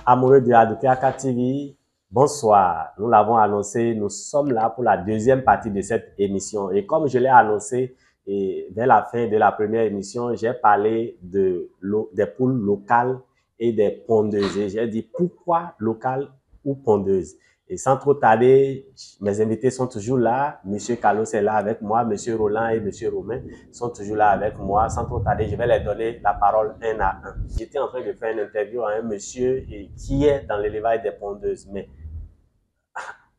Amoureux de Adukiaka TV, bonsoir. Nous l'avons annoncé, nous sommes là pour la deuxième partie de cette émission. Et comme je l'ai annoncé, dès la fin de la première émission, j'ai parlé des poules locales et des pondeuses. Et j'ai dit pourquoi locales ou pondeuses. Et sans trop tarder, mes invités sont toujours là. Monsieur Carlos est là avec moi, Monsieur Roland et Monsieur Romain sont toujours là avec moi. Sans trop tarder, je vais les donner la parole un à un. J'étais en train de faire une interview à un monsieur qui est dans l'élevage des pondeuses, mais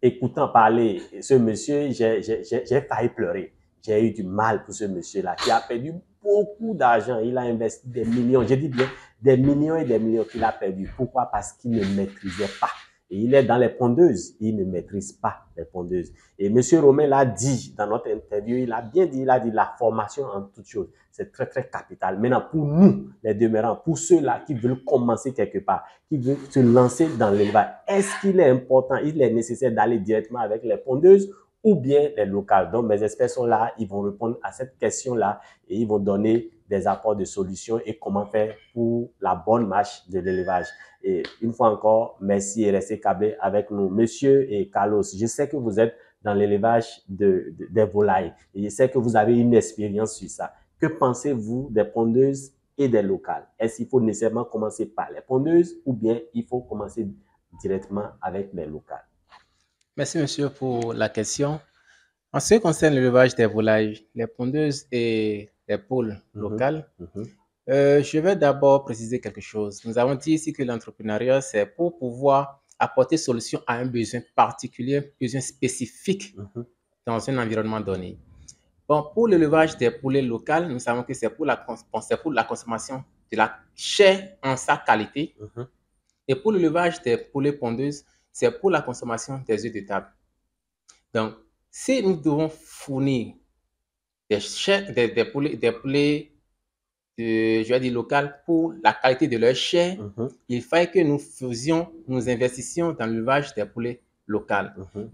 écoutant parler ce monsieur, j'ai failli pleurer. J'ai eu du mal pour ce monsieur-là qui a perdu beaucoup d'argent. Il a investi des millions, je dis bien des millions et des millions qu'il a perdu. Pourquoi? Parce qu'il ne maîtrisait pas. Et il est dans les pondeuses, il ne maîtrise pas les pondeuses. Et M. Romain l'a dit dans notre interview, il a bien dit, il a dit la formation en toute chose, c'est très, très capital. Maintenant, pour nous, les demeurants, pour ceux-là qui veulent commencer quelque part, qui veulent se lancer dans l'élevage, est-ce qu'il est important, il est nécessaire d'aller directement avec les pondeuses ou bien les locales? Donc, mes experts sont là, ils vont répondre à cette question-là et ils vont donner des apports de solutions et comment faire pour la bonne marche de l'élevage. Et une fois encore, merci et restez câblés avec nous. Monsieur et Carlos, je sais que vous êtes dans l'élevage des volailles et je sais que vous avez une expérience sur ça. Que pensez-vous des pondeuses et des locales? Est-ce qu'il faut nécessairement commencer par les pondeuses ou bien il faut commencer directement avec les locales? Merci, monsieur, pour la question. En ce qui concerne l'élevage des volailles, les pondeuses et les poules locales, je vais d'abord préciser quelque chose. Nous avons dit ici que l'entrepreneuriat, c'est pour pouvoir apporter solution à un besoin particulier, besoin spécifique dans un environnement donné. Bon, pour l'élevage des poulets locales, nous savons que c'est pour la consommation de la chair en sa qualité. Et pour l'élevage des poulets pondeuses, c'est pour la consommation des œufs de table. Donc, si nous devons fournir des poulets je vais dire local pour la qualité de leur chair, il fallait que nous investissions dans l'élevage des poulets locaux.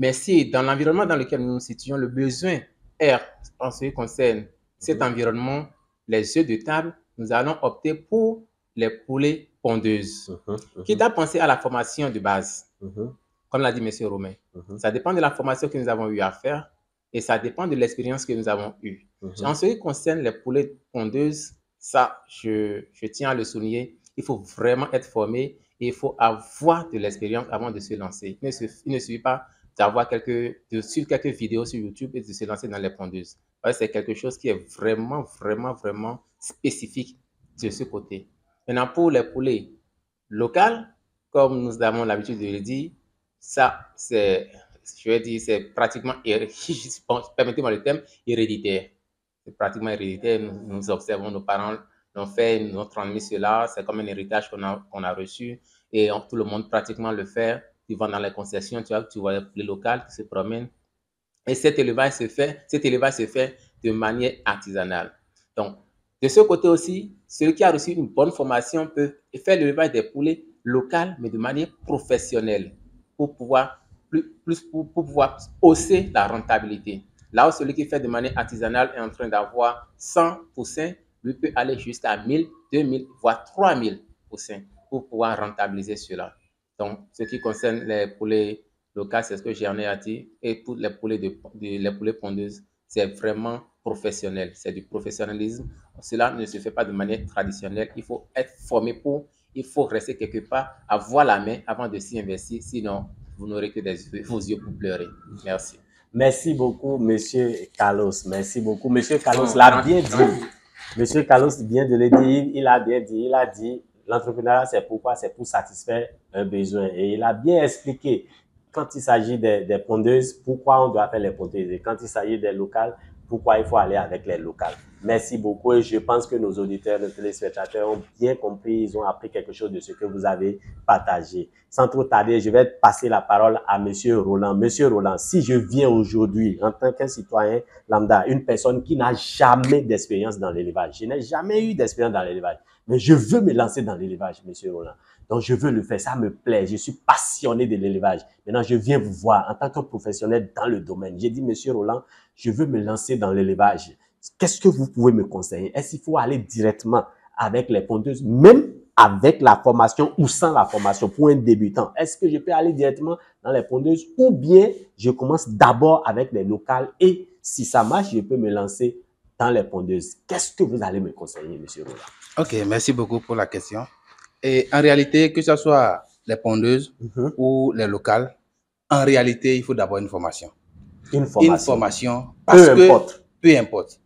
Mais si dans l'environnement dans lequel nous nous situons, le besoin est en ce qui concerne cet environnement, les œufs de table, nous allons opter pour les poulets pondeuses. Quitte à penser à la formation de base, comme l'a dit M. Romain. Ça dépend de la formation que nous avons eu à faire et ça dépend de l'expérience que nous avons eue. En ce qui concerne les poulets pondeuses, ça, je tiens à le souligner, il faut vraiment être formé et il faut avoir de l'expérience avant de se lancer. Il ne suffit pas d'avoir suivre quelques vidéos sur YouTube et de se lancer dans les pondeuses. C'est quelque chose qui est vraiment, vraiment, vraiment spécifique de ce côté. Maintenant, pour les poulets locaux, comme nous avons l'habitude de le dire, ça, c'est pratiquement, permettez-moi le terme, héréditaire. C'est pratiquement héréditaire. Nous observons nos parents l'ont fait, nous ont transmis cela. C'est comme un héritage qu'on a reçu et tout le monde pratiquement le fait. Tu vas dans les concessions, tu vois les locales qui se promènent. Et cet élevage se fait de manière artisanale. Donc, de ce côté aussi, celui qui a reçu une bonne formation peut faire l'élevage des poulets locaux, mais de manière professionnelle pour pouvoir hausser la rentabilité. Là où celui qui fait de manière artisanale est en train d'avoir 100 poussins, lui peut aller jusqu'à 1000, 2000, voire 3000 poussins pour pouvoir rentabiliser cela. Donc, ce qui concerne les poulets locaux, c'est ce que j'en ai à dire. Et pour les poulets pondeuses, c'est vraiment professionnel. C'est du professionnalisme. Cela ne se fait pas de manière traditionnelle. Il faut être formé il faut rester quelque part, avoir la main avant de s'y investir. Sinon, vous n'aurez que vos yeux pour pleurer. Merci. Merci beaucoup, Monsieur Carlos. Merci beaucoup. Monsieur Carlos l'a bien dit. Monsieur Carlos vient de le dire. Il a bien dit. Il a dit, l'entrepreneuriat, c'est pourquoi? C'est pour satisfaire un besoin. Et il a bien expliqué, quand il s'agit des pondeuses, pourquoi on doit faire les pondeuses. Et quand il s'agit des locales, pourquoi il faut aller avec les locales. Merci beaucoup et je pense que nos auditeurs, nos téléspectateurs ont bien compris, ils ont appris quelque chose de ce que vous avez partagé. Sans trop tarder, je vais passer la parole à Monsieur Roland. Monsieur Roland, si je viens aujourd'hui en tant qu'un citoyen lambda, une personne qui n'a jamais d'expérience dans l'élevage, je n'ai jamais eu d'expérience dans l'élevage, mais je veux me lancer dans l'élevage, Monsieur Roland. Donc, je veux le faire, ça me plaît, je suis passionné de l'élevage. Maintenant, je viens vous voir en tant que professionnel dans le domaine. J'ai dit, Monsieur Roland, je veux me lancer dans l'élevage. Qu'est-ce que vous pouvez me conseiller? Est-ce qu'il faut aller directement avec les pondeuses, même avec la formation ou sans la formation pour un débutant? Est-ce que je peux aller directement dans les pondeuses ou bien je commence d'abord avec les locales et si ça marche, je peux me lancer dans les pondeuses? Qu'est-ce que vous allez me conseiller, monsieur Roland? Ok, merci beaucoup pour la question. Et en réalité, que ce soit les pondeuses ou les locales, en réalité, il faut d'abord une formation. Une formation. Une formation parce peu importe.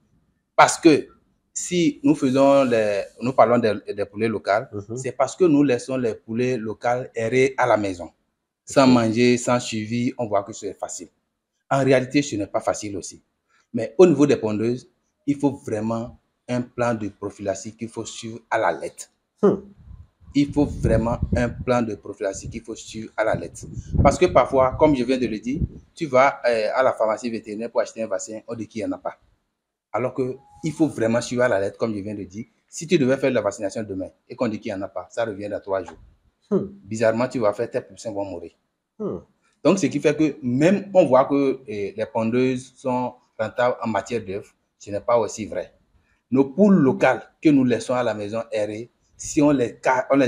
Parce que si nous parlons des poulets locales, c'est parce que nous laissons les poulets locales errer à la maison. Sans manger, sans suivi, on voit que c'est facile. En réalité, ce n'est pas facile aussi. Mais au niveau des pondeuses, il faut vraiment un plan de prophylaxie qu'il faut suivre à la lettre. Il faut vraiment un plan de prophylaxie qu'il faut suivre à la lettre. Parce que parfois, comme je viens de le dire, tu vas à la pharmacie vétérinaire pour acheter un vaccin, on dit qu'il n'y en a pas. Alors qu'il faut vraiment suivre à la lettre, comme je viens de dire. Si tu devais faire la vaccination demain et qu'on dit qu'il n'y en a pas, ça revient dans 3 jours. Bizarrement, tu vas faire, tes poussins vont mourir. Donc, ce qui fait que même on voit que les pondeuses sont rentables en matière d'œufs, ce n'est pas aussi vrai. Nos poules locales que nous laissons à la maison errer, si on les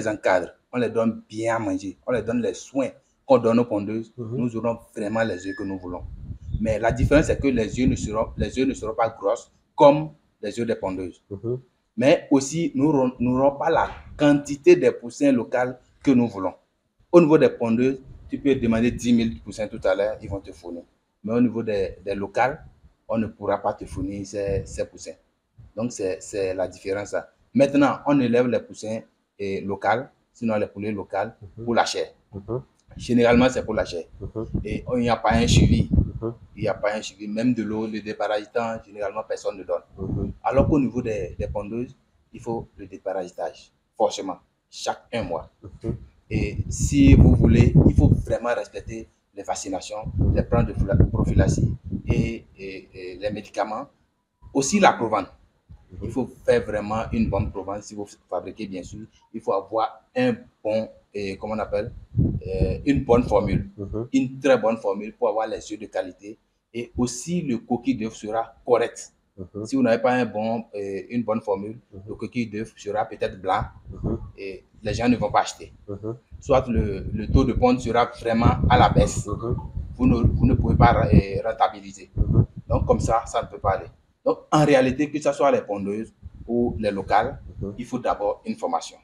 encadre, on les donne bien à manger, on les donne les soins qu'on donne aux pondeuses, nous aurons vraiment les œufs que nous voulons. Mais la différence, c'est que les œufs ne seront pas grosses comme les œufs des pondeuses. Mais aussi, nous n'aurons pas la quantité des poussins locaux que nous voulons. Au niveau des pondeuses, tu peux demander 10 000 poussins tout à l'heure, ils vont te fournir. Mais au niveau des locales, on ne pourra pas te fournir ces poussins. Donc, c'est la différence. Maintenant, on élève les poussins locaux, sinon les poulets locaux, pour la chair. Généralement, c'est pour la chair. Et il n'y a pas un suivi. Il n'y a pas un suivi. Même de l'eau, le déparasitant, généralement, personne ne donne. Alors qu'au niveau des pondeuses, il faut le déparasitage, forcément, chaque 1 mois. Et si vous voulez, il faut vraiment respecter les vaccinations, les plans de prophylaxie et les médicaments. Aussi la provence. Il faut faire vraiment une bonne provence. Si vous fabriquez, bien sûr, il faut avoir un bon, comment on appelle, une bonne formule. Une très bonne formule pour avoir les œufs de qualité. Et aussi, le coquille d'œuf sera correct. Si vous n'avez pas une bonne formule, le coquille d'œuf sera peut-être blanc et les gens ne vont pas acheter. Soit le taux de ponte sera vraiment à la baisse. Vous ne pouvez pas rentabiliser. Donc, comme ça, ça ne peut pas aller. Donc, en réalité, que ce soit les pondeuses ou les locales, il faut d'abord une formation.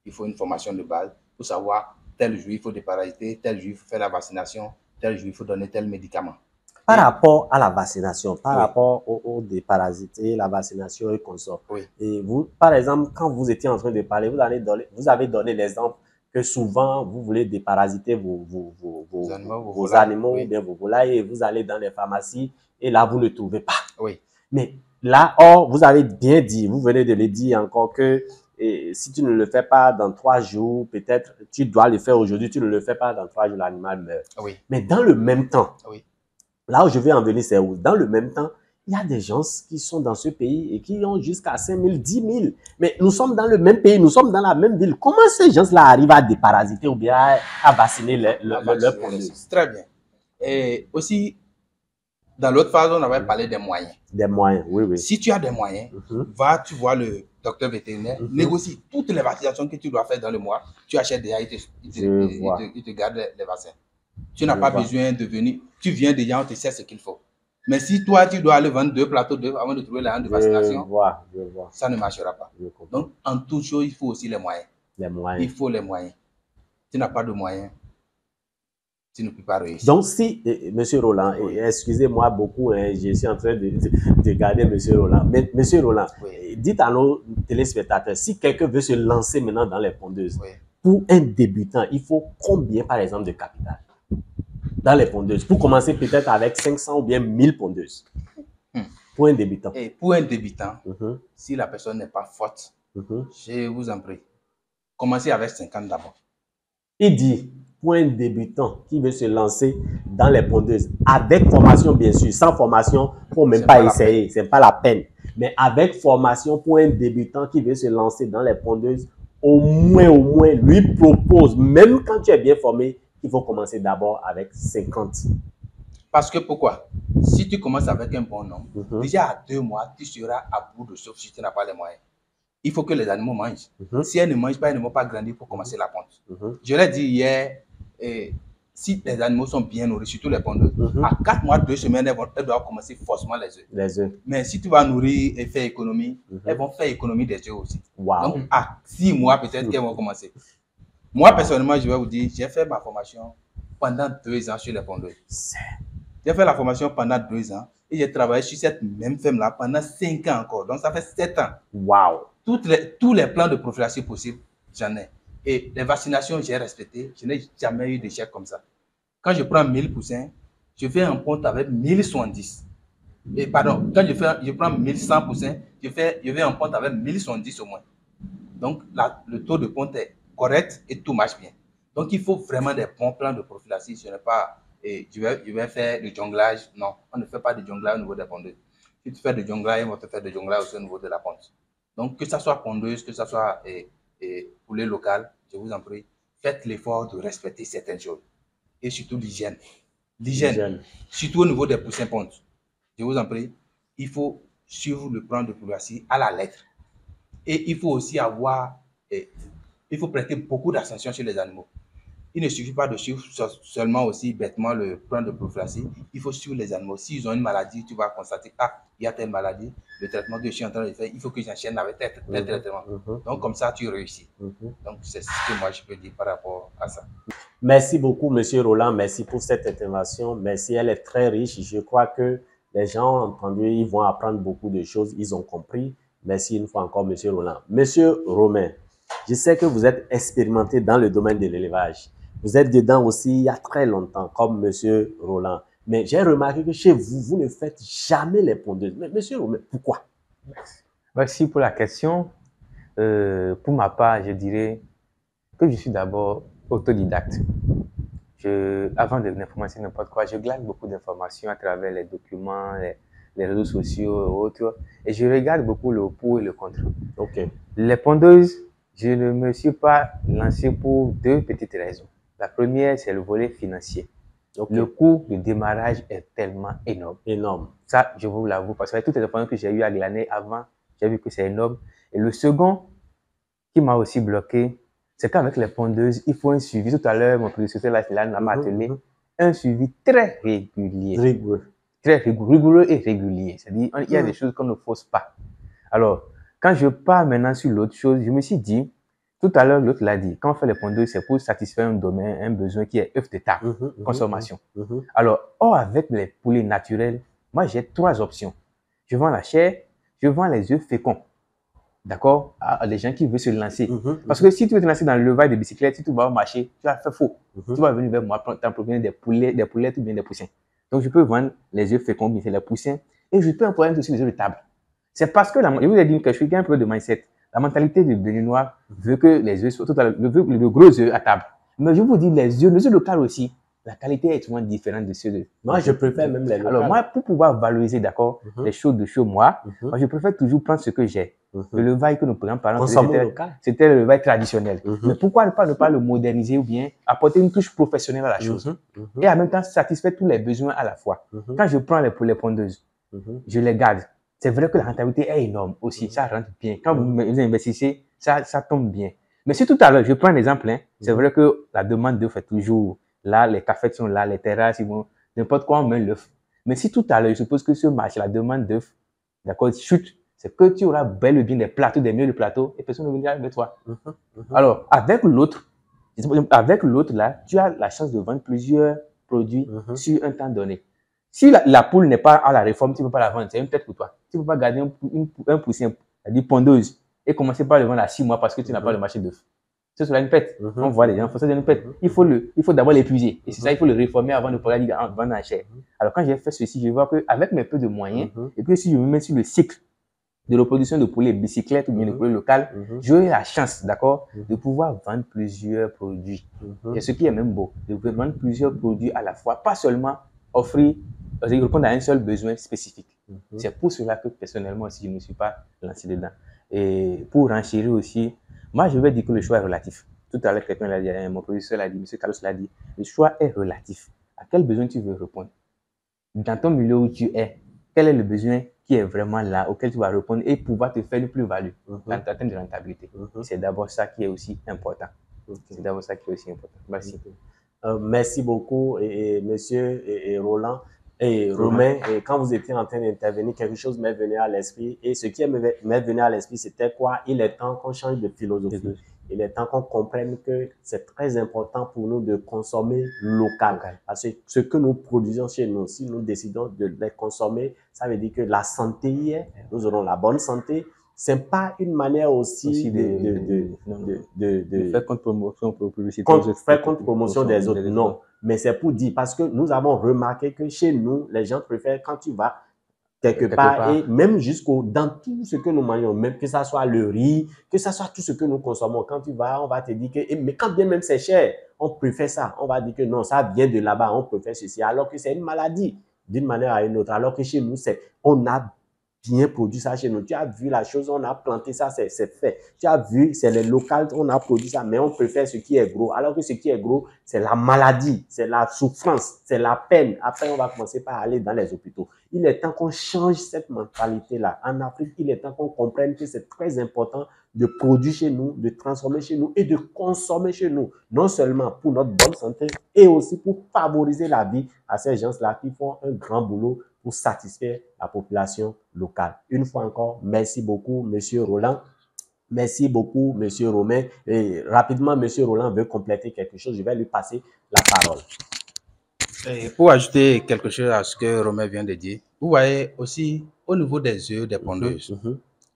Il faut une formation de base pour savoir tel jour il faut déparasiter, tel jour il faut faire la vaccination, tel jour il faut donner tel médicament. Par rapport à la vaccination, par rapport au déparasiter, la vaccination et consort. Et vous, par exemple, quand vous étiez en train de parler, vous avez donné l'exemple que souvent, vous voulez déparasiter vos animaux ou bien vos volailles et vous allez dans les pharmacies et là, vous ne trouvez pas. Mais là, vous avez bien dit, vous venez de le dire encore que si tu ne le fais pas dans 3 jours, peut-être tu dois le faire aujourd'hui, tu ne le fais pas dans 3 jours, l'animal meurt. Mais dans le même temps, là où je vais en venir, c'est où? Dans le même temps, il y a des gens qui sont dans ce pays et qui ont jusqu'à 5 000, 10 000. Mais nous sommes dans le même pays, nous sommes dans la même ville. Comment ces gens-là arrivent à déparasiter ou bien à vacciner leurs produits? Très bien. Et aussi, dans l'autre phase, on avait parlé des moyens. Des moyens, oui. Si tu as des moyens, tu vois le docteur vétérinaire, négocie toutes les vaccinations que tu dois faire dans le mois. Tu achètes déjà, il te garde les vaccins. Tu n'as pas besoin de venir. Tu viens déjà, on te sait ce qu'il faut. Mais si toi, tu dois aller vendre 2 plateaux d'œufs avant de trouver la de vaccination, ça ne marchera pas. Donc, en toute chose, il faut aussi les moyens. Il faut les moyens. Tu n'as pas de moyens, tu ne peux pas réussir. Donc, si, Monsieur Roland, excusez-moi beaucoup, je suis en train de garder Monsieur Roland. Mais Monsieur Roland, dites à nos téléspectateurs, si quelqu'un veut se lancer maintenant dans les pondeuses, pour un débutant, il faut combien, par exemple, de capital dans les pondeuses? Pour commencer peut-être avec 500 ou bien 1000 pondeuses. Pour un débutant. Et pour un débutant, si la personne n'est pas forte, je vous en prie, commencez avec 50 d'abord. Il dit, pour un débutant qui veut se lancer dans les pondeuses, avec formation bien sûr, sans formation, il ne faut même pas essayer, ce n'est pas la peine. Mais avec formation, pour un débutant qui veut se lancer dans les pondeuses, au moins, lui propose, même quand tu es bien formé, il faut commencer d'abord avec 50. Parce que pourquoi? Si tu commences avec un bon nombre, déjà à 2 mois, tu seras à bout de souffle si tu n'as pas les moyens. il faut que les animaux mangent. Si elles ne mangent pas, elles ne vont pas grandir pour commencer la ponte. Je l'ai dit hier, si les animaux sont bien nourris, surtout les pondeuses, à 4 mois, 2 semaines, elles doivent commencer forcément les œufs. Mais si tu vas nourrir et faire économie, elles vont faire économie des œufs aussi. Wow. Donc, à 6 mois, peut-être qu'elles vont commencer. Moi, personnellement, je vais vous dire, j'ai fait ma formation pendant 2 ans sur les pondeuses. J'ai fait la formation pendant 2 ans et j'ai travaillé sur cette même ferme-là pendant 5 ans encore. Donc, ça fait 7 ans. Wow. Tous les plans de prophylaxie possibles, j'en ai. Et les vaccinations, j'ai respecté. Je n'ai jamais eu d'échec comme ça. Quand je prends 1000 poussins, je fais un ponte avec 1070. Et pardon, quand je prends 1100 poussins, je fais un ponte avec 1070 au moins. Donc, le taux de ponte est correct et tout marche bien. Donc, il faut vraiment des bons plans de prophylaxie. Ce n'est pas, je vais faire du jonglage. Non, on ne fait pas de jonglage au niveau des pondeuses. Si tu fais du jonglage, on va te faire du jonglage aussi au niveau de la ponte. Donc, que ça soit pondeuse, que ça soit poulet local, je vous en prie, faites l'effort de respecter certaines choses. Et surtout l'hygiène. L'hygiène, surtout au niveau des poussins pontes. Je vous en prie, il faut suivre le plan de prophylaxie à la lettre. Et il faut aussi il faut prêter beaucoup d'attention sur les animaux. Il ne suffit pas de suivre seulement aussi bêtement le plan de prophylaxie. Il faut suivre les animaux. S'ils ont une maladie, tu vas constater, il y a telle maladie, le traitement que je suis en train de faire, il faut que j'enchaîne avec tel traitement. Donc, comme ça, tu réussis. Donc, c'est ce que moi, je peux dire par rapport à ça. Merci beaucoup, Monsieur Roland. Merci pour cette intervention. Merci, elle est très riche. Je crois que les gens ont entendu, ils vont apprendre beaucoup de choses. Ils ont compris. Merci une fois encore, Monsieur Roland. Monsieur Romain, je sais que vous êtes expérimenté dans le domaine de l'élevage. Vous êtes dedans aussi il y a très longtemps, comme Monsieur Roland. Mais j'ai remarqué que chez vous, vous ne faites jamais les pondeuses. Mais Monsieur Romain, pourquoi? Merci pour la question. Pour ma part, je dirais que je suis d'abord autodidacte. Avant de m'informer n'importe quoi, je glane beaucoup d'informations à travers les documents, les réseaux sociaux et autres. Et je regarde beaucoup le pour et le contre. Okay. Les pondeuses, je ne me suis pas lancé pour 2 petites raisons. La première, c'est le volet financier. Okay. Le coût de démarrage est tellement énorme. Énorme. Ça, je vous l'avoue, parce que avec toutes les informations que j'ai eu à glaner avant, j'ai vu que c'est énorme. Et le second, qui m'a aussi bloqué, c'est qu'avec les pondeuses, il faut un suivi. Tout à l'heure, mon prédécesseur m'a attelé, un suivi très régulier. Très rigoureux et régulier. C'est-à-dire, il y a des choses qu'on ne force pas. Alors, quand je pars maintenant sur l'autre chose, je me suis dit, tout à l'heure, l'autre l'a dit, quand on fait les pondeuses, c'est pour satisfaire un domaine, un besoin qui est œuf de table, consommation. Alors, avec les poulets naturels, moi, j'ai 3 options. Je vends la chair, je vends les œufs féconds. D'accord? À des gens qui veulent se lancer. Parce que si tu veux te lancer dans le levage de bicyclette, si tu vas au marché, tu vas faire faux. Tu vas venir vers moi, t'en provenir des poulettes ou bien des poussins. Donc, je peux vendre les œufs féconds, bien c'est les poussins, et je peux employer aussi les œufs de table. C'est parce que, je vous ai dit que je suis un peu de mindset. La mentalité du Béninois veut que les œufs soient le gros œufs à table. Mais je vous dis, les œufs locaux aussi, la qualité est souvent différente de ceux de... Moi, je préfère même les locaux. Alors, moi, pour pouvoir valoriser, d'accord, les choses de chez moi, moi, je préfère toujours prendre ce que j'ai. Le levail que nous prenons, par exemple, c'était le levail traditionnel. Mais pourquoi ne pas le moderniser ou bien apporter une touche professionnelle à la chose et en même temps satisfaire tous les besoins à la fois. Quand je prends les pondeuses, je les garde. C'est vrai que la rentabilité est énorme aussi, ça rentre bien. Quand vous investissez, ça tombe bien. Mais si tout à l'heure, je prends un exemple, c'est vrai que la demande d'œufs est toujours là, les cafés sont là, les terrasses, n'importe quoi, on met l'œuf. Mais si tout à l'heure, je suppose que ce marché, la demande d'œufs, d'accord, chute, c'est que tu auras bel et bien des plateaux, des milieux de plateaux, et personne ne viendra avec toi. Alors, avec l'autre là, tu as la chance de vendre plusieurs produits sur un temps donné. Si la poule n'est pas à la réforme, tu ne peux pas la vendre, c'est une tête pour toi. Tu ne peux pas garder un poussin, c'est-à-dire pondeuse, et commencer par le vendre à 6 mois parce que tu n'as pas le marché d'œufs. C'est sur une pète. On voit les gens, ça une pète. Il faut d'abord l'épuiser. Et c'est ça, il faut le réformer avant de pouvoir dire vendre en chair. Alors, quand j'ai fait ceci, je vois qu'avec mes peu de moyens, et puis si je me mets sur le cycle de reproduction de poulet bicyclette ou bien de poulet local, j'aurai la chance, d'accord, de pouvoir vendre plusieurs produits. Et ce qui est même beau, de pouvoir vendre plusieurs produits à la fois, pas seulement offrir, répondre à un seul besoin spécifique. C'est pour cela que personnellement aussi, je ne me suis pas lancé dedans. Et pour renchérir aussi, moi je vais dire que le choix est relatif. Tout à l'heure, quelqu'un l'a dit, mon professeur l'a dit, M. Carlos l'a dit, le choix est relatif. À quel besoin tu veux répondre? Dans ton milieu où tu es, quel est le besoin qui est vraiment là, auquel tu vas répondre et pouvoir te faire une plus-value en termes de rentabilité. C'est d'abord ça qui est aussi important. C'est d'abord ça qui est aussi important. Merci. Merci beaucoup, monsieur Roland et Romain. Et quand vous étiez en train d'intervenir, quelque chose m'est venu à l'esprit. Et ce qui m'est venu à l'esprit, c'était quoi? Il est temps qu'on change de philosophie. Il est temps qu'on comprenne que c'est très important pour nous de consommer local. Parce que ce que nous produisons chez nous, si nous décidons de les consommer, ça veut dire que la santé y est. Nous aurons la bonne santé. C'est pas une manière aussi de faire contre-promotion pour publicité. Faire contre-promotion des autres. Non. Mais c'est pour dire, parce que nous avons remarqué que chez nous, les gens préfèrent quand tu vas quelque part, et même dans tout ce que nous mangeons, même que ça soit le riz, que ça soit tout ce que nous consommons, quand tu vas, on va te dire que, mais quand bien même c'est cher, on préfère ça. On va dire que non, ça vient de là-bas, on préfère ceci, alors que c'est une maladie d'une manière à une autre. Alors que chez nous, on a bien produit ça chez nous. Tu as vu la chose, on a planté ça, c'est fait. Tu as vu, c'est les locales, on a produit ça, mais on préfère ce qui est gros. Alors que ce qui est gros, c'est la maladie, c'est la souffrance, c'est la peine. Après, on va commencer par aller dans les hôpitaux. Il est temps qu'on change cette mentalité-là. En Afrique, il est temps qu'on comprenne que c'est très important de produire chez nous, de transformer chez nous et de consommer chez nous. Non seulement pour notre bonne santé, et aussi pour favoriser la vie à ces gens-là qui font un grand boulot pour satisfaire la population locale. Une fois encore, merci beaucoup, Monsieur Roland. Merci beaucoup, Monsieur Romain. Et rapidement, Monsieur Roland veut compléter quelque chose. Je vais lui passer la parole. Et pour ajouter quelque chose à ce que Romain vient de dire, vous voyez aussi, au niveau des œufs, des pondeuses,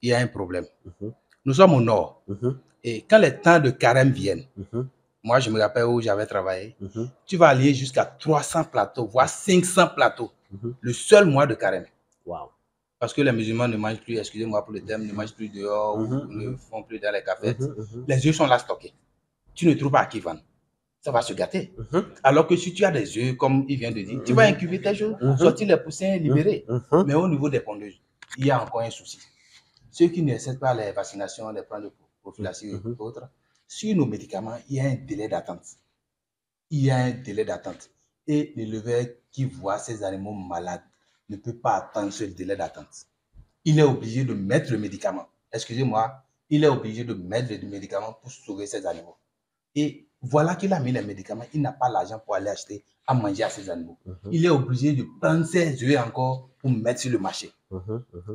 il y a un problème. Nous sommes au nord. Et quand les temps de carême viennent, moi, je me rappelle où j'avais travaillé, tu vas aller jusqu'à 300 plateaux, voire 500 plateaux, le seul mois de carême. Wow. Parce que les musulmans ne mangent plus, excusez-moi pour le terme, ne mangent plus dehors ou ne font plus dans les cafés. Les œufs sont là stockés. Tu ne trouves pas à qui vendre. Ça va se gâter. Alors que si tu as des œufs, comme il vient de dire, tu vas incuber tes choses, sortir les poussins libérés. Mais au niveau des pondeuses, il y a encore un souci. Ceux qui n'acceptent pas les vaccinations, les plans de prophylaxie et autres, sur nos médicaments, il y a un délai d'attente. Il y a un délai d'attente. Et l'éleveur qui voit ces animaux malades ne peut pas attendre ce délai d'attente. Il est obligé de mettre le médicament. Excusez-moi, il est obligé de mettre le médicament pour sauver ces animaux. Et voilà qu'il a mis les médicaments, il n'a pas l'argent pour aller acheter à manger à ces animaux. Il est obligé de prendre ses œufs encore pour mettre sur le marché.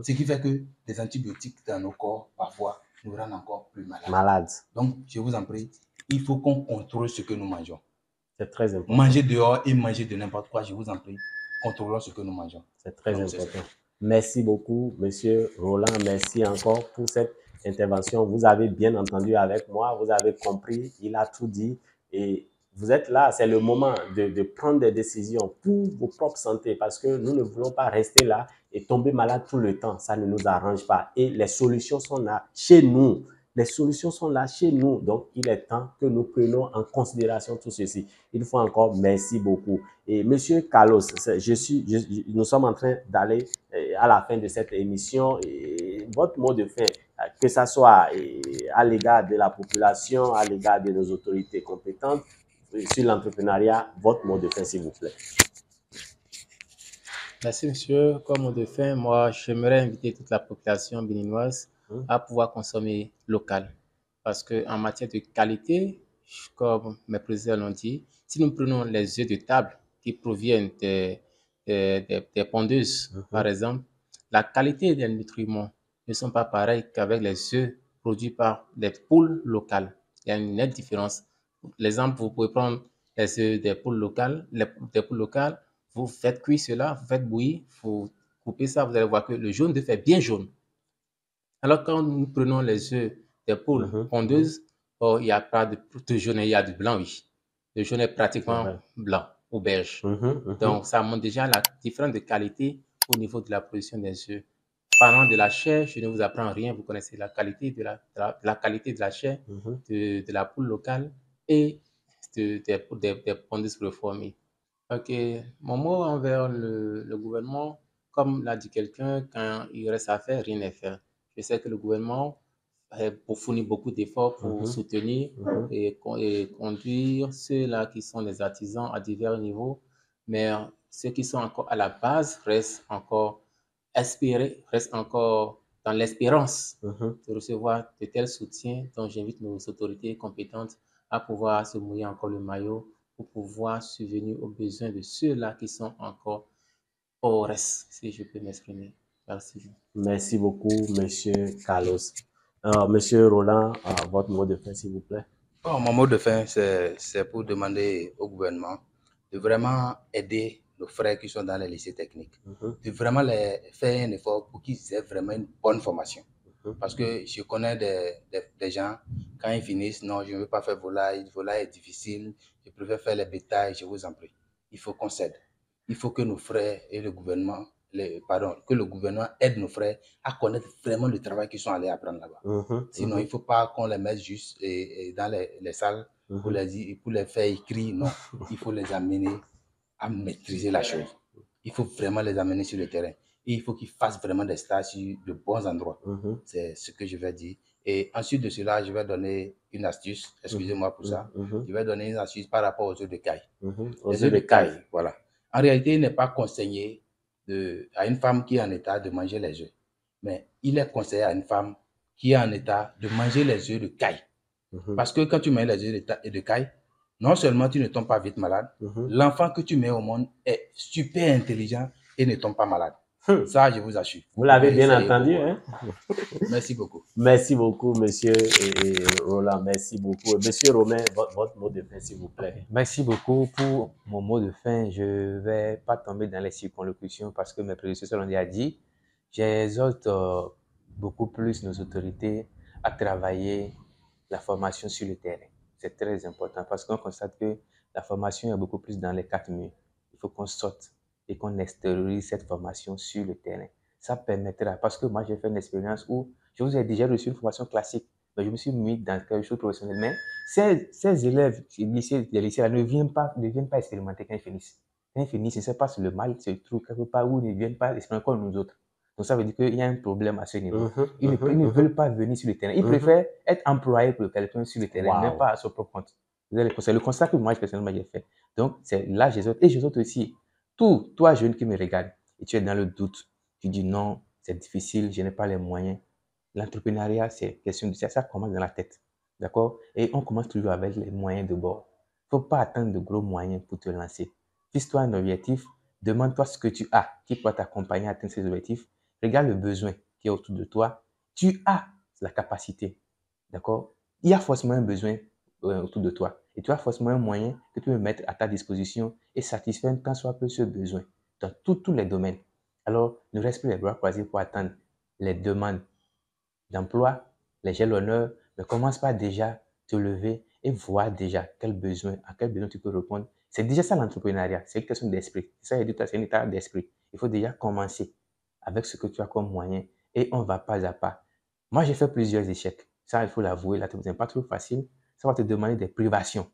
Ce qui fait que les antibiotiques dans nos corps, parfois, nous rendent encore plus malades. Donc, je vous en prie, il faut qu'on contrôle ce que nous mangeons. C'est très important. Manger dehors et manger de n'importe quoi, je vous en prie, contrôlons ce que nous mangeons. C'est très important. Merci beaucoup, Monsieur Roland. Merci encore pour cette intervention. Vous avez bien entendu avec moi, vous avez compris, il a tout dit. Et vous êtes là, c'est le moment de prendre des décisions pour vos propres santé, parce que nous ne voulons pas rester là et tomber malade tout le temps. Ça ne nous arrange pas. Et les solutions sont là, chez nous. Les solutions sont là chez nous. Donc, il est temps que nous prenions en considération tout ceci. Une fois encore, merci beaucoup. Et Monsieur Carlos, nous sommes en train d'aller à la fin de cette émission. Et votre mot de fin, que ce soit à l'égard de la population, à l'égard de nos autorités compétentes, sur l'entrepreneuriat, votre mot de fin, s'il vous plaît. Merci, monsieur. Comme mot de fin, moi, j'aimerais inviter toute la population béninoise à pouvoir consommer local. Parce qu'en matière de qualité, comme mes présidents l'ont dit, si nous prenons les œufs de table qui proviennent des pondeuses, par exemple, la qualité des nutriments ne sont pas pareils qu'avec les œufs produits par des poules locales. Il y a une nette différence. L'exemple, vous pouvez prendre les œufs des poules locales, vous faites cuire cela, vous faites bouillir, vous coupez ça, vous allez voir que le jaune d'œuf est bien jaune. Alors quand nous prenons les œufs des poules pondeuses, il n'y a pas de jaune, il y a du blanc, oui. Le jaune est pratiquement blanc ou beige. Donc ça montre déjà la différence de qualité au niveau de la production des œufs. Parlant de la chair, je ne vous apprends rien, vous connaissez la qualité de la qualité de la chair de la poule locale et des pondeuses reformées. Ok, mon mot envers le gouvernement, comme l'a dit quelqu'un, quand il reste à faire, rien n'est fait. Je sais que le gouvernement fournit beaucoup d'efforts pour soutenir et conduire ceux-là qui sont les artisans à divers niveaux, mais ceux qui sont encore à la base restent encore espérer, reste encore dans l'espérance de recevoir de tels soutiens. Donc, j'invite nos autorités compétentes à pouvoir se mouiller encore le maillot pour pouvoir subvenir aux besoins de ceux-là qui sont encore au reste, si je peux m'exprimer. Merci. Merci beaucoup, Monsieur Carlos. Monsieur Roland, votre mot de fin, s'il vous plaît. Bon, mon mot de fin, c'est pour demander au gouvernement de vraiment aider nos frères qui sont dans les lycées techniques, de vraiment les faire un effort pour qu'ils aient vraiment une bonne formation. Parce que je connais des gens, quand ils finissent, non, je ne veux pas faire volaille est difficile, je préfère faire les bétails, je vous en prie. Il faut qu'on cède. Il faut que nos frères et le gouvernement, que le gouvernement aide nos frères à connaître vraiment le travail qu'ils sont allés apprendre là-bas. Sinon, il ne faut pas qu'on les mette juste dans les salles pour les faire écrire. Non, il faut les amener à maîtriser la chose. Il faut vraiment les amener sur le terrain. Et il faut qu'ils fassent vraiment des stages sur de bons endroits. C'est ce que je vais dire. Et ensuite de cela, je vais donner une astuce. Excusez-moi pour ça. Je vais donner une astuce par rapport aux œufs de caille. Les œufs de caille, voilà. En réalité, il n'est pas conseillé à une femme qui est en état de manger les œufs. Mais il est conseillé à une femme qui est en état de manger les œufs de caille. Parce que quand tu manges les œufs de caille, non seulement tu ne tombes pas vite malade, l'enfant que tu mets au monde est super intelligent et ne tombe pas malade. Ça, je vous assure. Vous l'avez bien entendu, hein? Merci beaucoup. Merci beaucoup, monsieur Roland. Merci beaucoup. Monsieur Romain, votre mot de fin, s'il vous plaît. Merci beaucoup pour mon mot de fin. Je ne vais pas tomber dans les circonlocutions parce que mes prédécesseurs l'ont déjà dit. J'exhorte beaucoup plus nos autorités à travailler la formation sur le terrain. C'est très important parce qu'on constate que la formation est beaucoup plus dans les 4 murs. Il faut qu'on sorte et qu'on extériorise cette formation sur le terrain. Ça permettra, parce que moi j'ai fait une expérience où je vous ai déjà reçu une formation classique, mais je me suis mis dans quelque chose de professionnel. Mais ces élèves des lycées ne viennent pas expérimenter quand ils finissent. Quand ils finissent, ils ne savent pas si le mal se trouve quelque part où ils ne viennent pas expérimenter comme nous autres. Donc ça veut dire qu'il y a un problème à ce niveau. Ils ne veulent pas venir sur le terrain. Ils préfèrent être employés pour quelqu'un sur le terrain, même pas à son propre compte. C'est le constat que moi personnellement j'ai fait. Donc c'est là j'exhorte. Et j'exhorte aussi toi jeune qui me regarde et tu es dans le doute, tu dis non, c'est difficile, je n'ai pas les moyens. L'entrepreneuriat, c'est question de ça commence dans la tête. D'accord? Et on commence toujours avec les moyens de bord. Il ne faut pas attendre de gros moyens pour te lancer. Fixe-toi un objectif, demande-toi ce que tu as qui pourra t'accompagner à atteindre ces objectifs. Regarde le besoin qui est autour de toi. Tu as la capacité. D'accord? Il y a forcément un besoin autour de toi. Et tu as forcément un moyen que tu peux mettre à ta disposition et satisfaire tant soit peu ce besoin dans tous les domaines. Alors, ne reste plus les bras croisés pour attendre les demandes d'emploi, les jalonneurs, mais commence par déjà te lever et voir déjà à quel besoin tu peux répondre. C'est déjà ça l'entrepreneuriat, c'est une question d'esprit. C'est un état d'esprit. Il faut déjà commencer avec ce que tu as comme moyen et on va pas à pas. Moi, j'ai fait plusieurs échecs. Ça, il faut l'avouer, là, ce n'est pas trop facile. Ça va te demander des privations,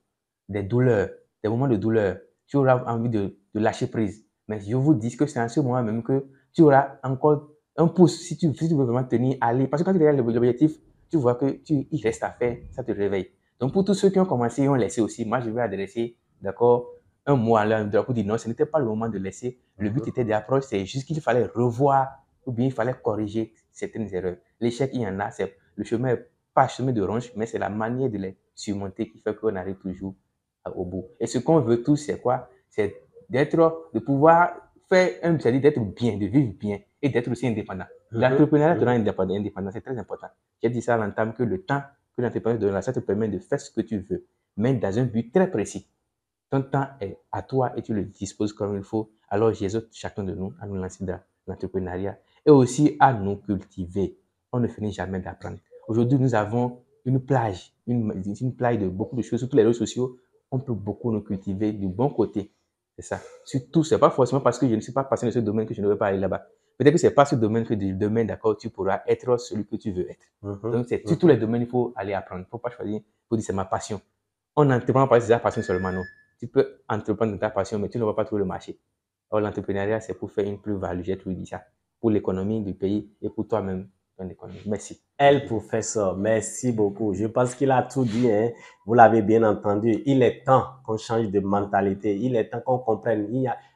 des douleurs, des moments de douleur. Tu auras envie de lâcher prise. Mais je vous dis que c'est en ce moment même que tu auras encore un pouce si tu veux vraiment tenir à aller. Parce que quand tu regardes l'objectif, tu vois qu'il reste à faire, ça te réveille. Donc, pour tous ceux qui ont commencé et ont laissé aussi, moi, je vais adresser, d'accord, un mot à l'un pour dire non, ce n'était pas le moment de laisser. Le but était d'approche, c'est juste qu'il fallait revoir ou bien il fallait corriger certaines erreurs. L'échec, il y en a, c'est le chemin n'est pas chemin de ronge, mais c'est la manière de les surmonter qui fait qu'on arrive toujours au bout. Et ce qu'on veut tous, c'est quoi? C'est de pouvoir faire c'est-à-dire d'être bien, de vivre bien et d'être aussi indépendant. L'entrepreneuriat te rend indépendant, c'est très important. J'ai dit ça à l'entame que le temps que l'entrepreneur te donne, ça te permet de faire ce que tu veux, mais dans un but très précis. Ton temps est à toi et tu le disposes comme il faut. Alors, j'exhorte chacun de nous à nous lancer dans l'entrepreneuriat et aussi à nous cultiver. On ne finit jamais d'apprendre. Aujourd'hui, nous avons une plage de beaucoup de choses. Sur tous les réseaux sociaux, on peut beaucoup nous cultiver du bon côté. C'est ça. Surtout, c'est pas forcément parce que je ne suis pas passionné de ce domaine que je ne veux pas aller là-bas. Peut-être que c'est pas ce domaine que du domaine, d'accord, tu pourras être celui que tu veux être. Donc, c'est sur tous les domaines, il faut aller apprendre. Il ne faut pas choisir, il faut dire c'est ma passion. On n'entreprend pas sa passion seulement, non. Tu peux entreprendre dans ta passion, mais tu ne vas pas trouver le marché. Or, l'entrepreneuriat, c'est pour faire une plus-value, j'ai toujours dit ça, pour l'économie du pays et pour toi-même. Merci. Professeur, merci beaucoup. Je pense qu'il a tout dit, hein. Vous l'avez bien entendu. Il est temps qu'on change de mentalité. Il est temps qu'on comprenne.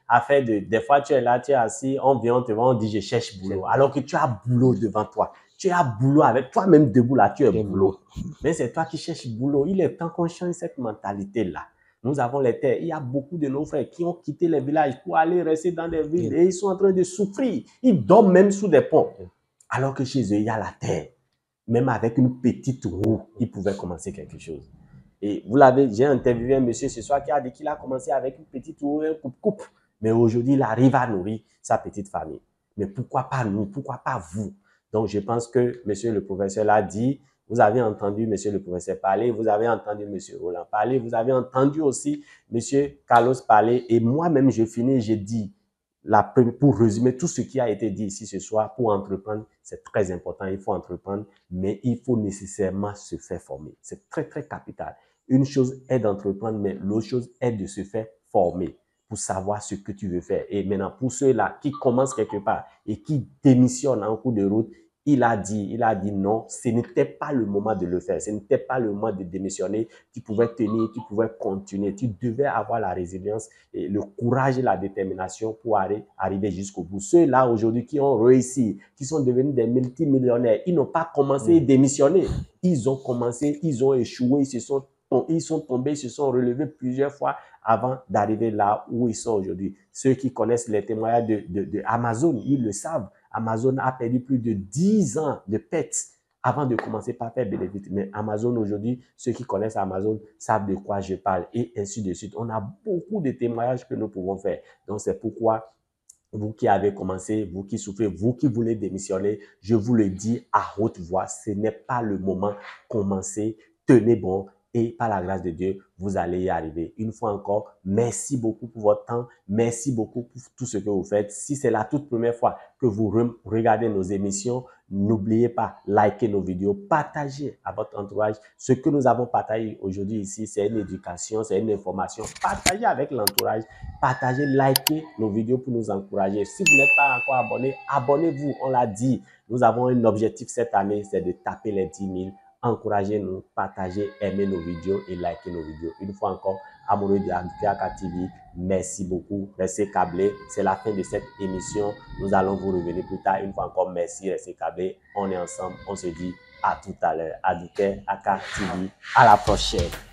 à faire des fois, tu es là, tu es assis, on vient, on te voit, on dit, je cherche boulot. Alors que tu as boulot devant toi. Tu as boulot avec toi-même debout là, tu as boulot. Mais c'est toi qui cherches boulot. Il est temps qu'on change cette mentalité-là. Nous avons les terres. Il y a beaucoup de nos frères qui ont quitté les villages pour aller rester dans des villes et ils sont en train de souffrir. Ils dorment même sous des ponts. Alors que chez eux, il y a la terre. Même avec une petite roue, ils pouvaient commencer quelque chose. Et vous l'avez, j'ai interviewé un monsieur ce soir qui a dit qu'il a commencé avec une petite roue, un coupe-coupe. Mais aujourd'hui, il arrive à nourrir sa petite famille. Mais pourquoi pas nous? Pourquoi pas vous? Donc, je pense que monsieur le professeur l'a dit. Vous avez entendu monsieur le professeur parler. Vous avez entendu monsieur Roland parler. Vous avez entendu aussi monsieur Carlos parler. Et moi-même, je finis, j'ai dit, pour résumer tout ce qui a été dit ici ce soir, pour entreprendre, c'est très important. Il faut entreprendre, mais il faut nécessairement se faire former. C'est très, très capital. Une chose est d'entreprendre, mais l'autre chose est de se faire former pour savoir ce que tu veux faire. Et maintenant, pour ceux-là qui commencent quelque part et qui démissionnent en cours de route, il a dit non, ce n'était pas le moment de le faire. Ce n'était pas le moment de démissionner. Tu pouvais tenir, tu pouvais continuer. Tu devais avoir la résilience, et le courage et la détermination pour arriver jusqu'au bout. Ceux-là, aujourd'hui, qui ont réussi, qui sont devenus des multimillionnaires, ils n'ont pas commencé à démissionner. Ils ont commencé, ils ont échoué, ils sont tombés, ils se sont relevés plusieurs fois avant d'arriver là où ils sont aujourd'hui. Ceux qui connaissent les témoignages de Amazon, ils le savent. Amazon a perdu plus de 10 ans de pertes avant de commencer par faire bénéfice. Mais Amazon aujourd'hui, ceux qui connaissent Amazon savent de quoi je parle et ainsi de suite. On a beaucoup de témoignages que nous pouvons faire. Donc, c'est pourquoi vous qui avez commencé, vous qui souffrez, vous qui voulez démissionner, je vous le dis à haute voix, ce n'est pas le moment. Commencez, tenez bon. Et par la grâce de Dieu, vous allez y arriver. Une fois encore, merci beaucoup pour votre temps. Merci beaucoup pour tout ce que vous faites. Si c'est la toute première fois que vous regardez nos émissions, n'oubliez pas, likez nos vidéos, partagez à votre entourage. Ce que nous avons partagé aujourd'hui ici, c'est une éducation, c'est une information. Partagez avec l'entourage, partagez, likez nos vidéos pour nous encourager. Si vous n'êtes pas encore abonné, abonnez-vous. On l'a dit, nous avons un objectif cette année, c'est de taper les 10 000. Encouragez-nous, partagez, aimez nos vidéos et likez nos vidéos. Une fois encore, amoureux de Adukeaka TV, merci beaucoup. Restez câblés. C'est la fin de cette émission. Nous allons vous revenir plus tard. Une fois encore, merci. Restez câblés. On est ensemble. On se dit à tout à l'heure. Adukeaka TV. À la prochaine.